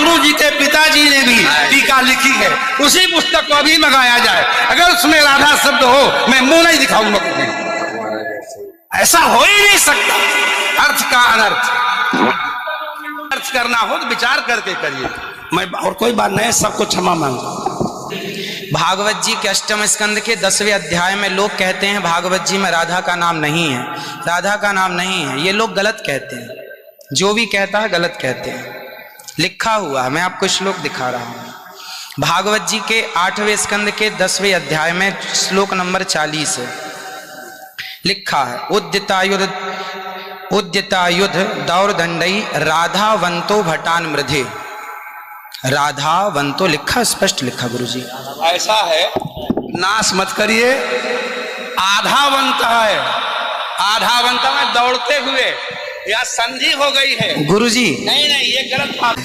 गुरु जी के पिताजी ने भी टीका लिखी है, उसी पुस्तक को भी मंगाया जाए। अगर उसमें राधा शब्द हो, मैं मुंह नहीं दिखाऊंगा। ऐसा हो ही नहीं सकता। अर्थ का अनर्थ, अर्थ करना हो तो विचार करके करिए। मैं और कोई बात नहीं, सबको क्षमा मांगता हूं। भागवत जी के अष्टम स्कंद के 10वें अध्याय में लोग कहते हैं भागवत जी में राधा का नाम नहीं है, राधा का नाम नहीं है। ये लोग गलत कहते हैं, जो भी कहता है गलत कहते हैं। लिखा हुआ मैं आपको श्लोक दिखा रहा हूं। भागवत जी के 8वें स्कंद के 10वें अध्याय में श्लोक नंबर 40 है, लिखा है उद्यतायुध दौरदंडई राधावंतो भटान मृधे। राधावंतो लिखा, स्पष्ट लिखा गुरुजी। ऐसा है, नाश मत करिए। आधावंत है, आधावंत में दौड़ते हुए, या संधि हो गई है गुरुजी। नहीं नहीं, ये गलत बात।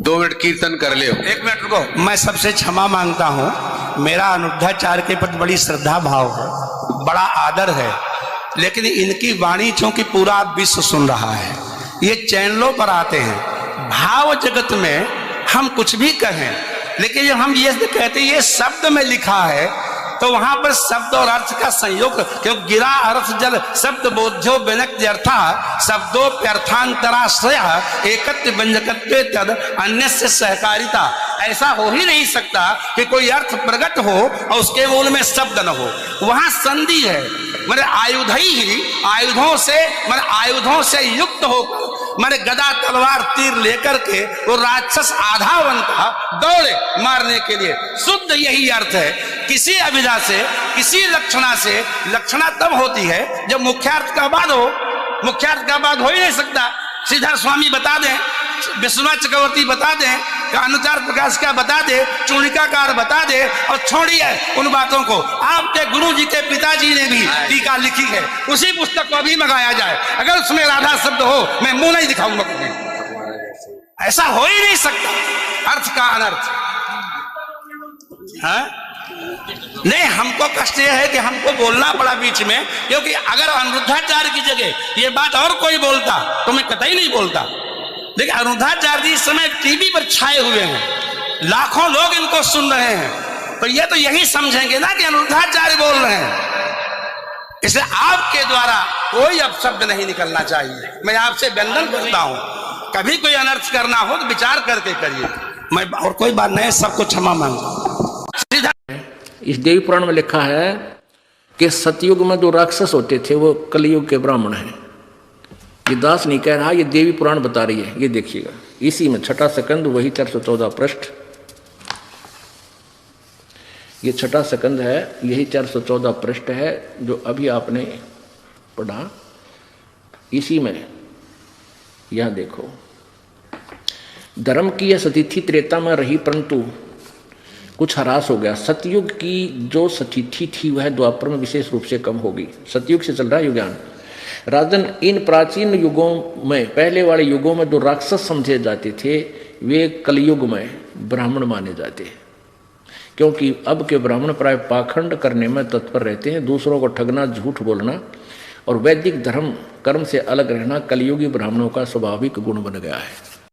2 मिनट कीर्तन कर ले। 1 मिनट रुको। मैं सबसे क्षमा मांगता हूं। मेरा अनिरुद्धाचार्य के प्रति बड़ी श्रद्धा भाव है, बड़ा आदर है, लेकिन इनकी वाणी चूंकि पूरा विश्व सुन रहा है, ये चैनलों पर आते हैं। भाव जगत में हम कुछ भी कहें, लेकिन जब हम ये कहते हैं ये शब्द में लिखा है, तो वहां पर शब्द और अर्थ का संयोग, क्योंकि गिरा अर्थ जल शब्द बोध्यो व्यनक्त्यर्था शब्दोप्यर्थांतराश्रय एकत्व व्यंजकत्वे तद अन्य से सहकारिता। ऐसा हो ही नहीं सकता कि कोई अर्थ प्रकट हो और उसके मूल में शब्द न हो। वहां संधि है, मेरे आयुध ही आयुधों से युक्त होकर, मेरे गदा तलवार तीर लेकर के वो राक्षस आधावंत दौड़े मारने के लिए। शुद्ध यही अर्थ है। किसी अभिधा से, किसी लक्षणा से, लक्षणा तब होती है जब मुख्यार्थ का बाद हो। मुख्यार्थ का बाद हो ही नहीं सकता। सीधा स्वामी बता दें, विश्वनाथ चक्रवर्ती बता दें, अनुचार प्रकाश का बता दे, चूणिकाकार बता दे, और छोड़िए उन बातों को। आपके गुरु जी के पिताजी ने भी टीका लिखी है, उसी पुस्तक को भी मंगाया जाए। अगर उसमें राधा शब्द हो, मैं मुंह नहीं दिखाऊंगा। ऐसा हो ही नहीं सकता। अर्थ का अनर्थ है नहीं। हमको कष्ट यह है कि हमको बोलना पड़ा बीच में, क्योंकि अगर अनिरुद्धाचार्य की जगह ये बात और कोई बोलता तो मैं कतई नहीं बोलता। लेकिन अनिरुद्धाचार्य जी इस समय टीवी पर छाए हुए हैं, लाखों लोग इनको सुन रहे हैं, तो ये तो यही समझेंगे ना कि अनिरुद्धाचार्य बोल रहे हैं। इसलिए आपके द्वारा कोई अपशब्द नहीं निकलना चाहिए। मैं आपसे वंदन करता हूं, कभी कोई अनर्थ करना हो तो विचार करके करिए। मैं और कोई बात नहीं, सबको क्षमा मांगता हूं। इस देवी पुराण में लिखा है कि सतयुग में जो राक्षस होते थे वो कलयुग के ब्राह्मण हैं। ये दास नहीं कह रहा, ये देवी पुराण बता रही है। ये देखिएगा, इसी में 6ठा स्कंद, वही 414 पृष्ठ। ये 6ठा स्कंद है, यही 414 पृष्ठ है जो अभी आपने पढ़ा। इसी में यह देखो, धर्म की यह सतिथि त्रेता में रही, परंतु कुछ ह्रास हो गया। सतयुग की जो सतिथि थी वह द्वापर में विशेष रूप से कम होगी। सतयुग से चल रहा है युगान। राजन, इन प्राचीन युगों में, पहले वाले युगों में जो राक्षस समझे जाते थे वे कलयुग में ब्राह्मण माने जाते हैं, क्योंकि अब के ब्राह्मण प्राय पाखंड करने में तत्पर रहते हैं। दूसरों को ठगना, झूठ बोलना और वैदिक धर्म कर्म से अलग रहना कलयुगी ब्राह्मणों का स्वाभाविक गुण बन गया है।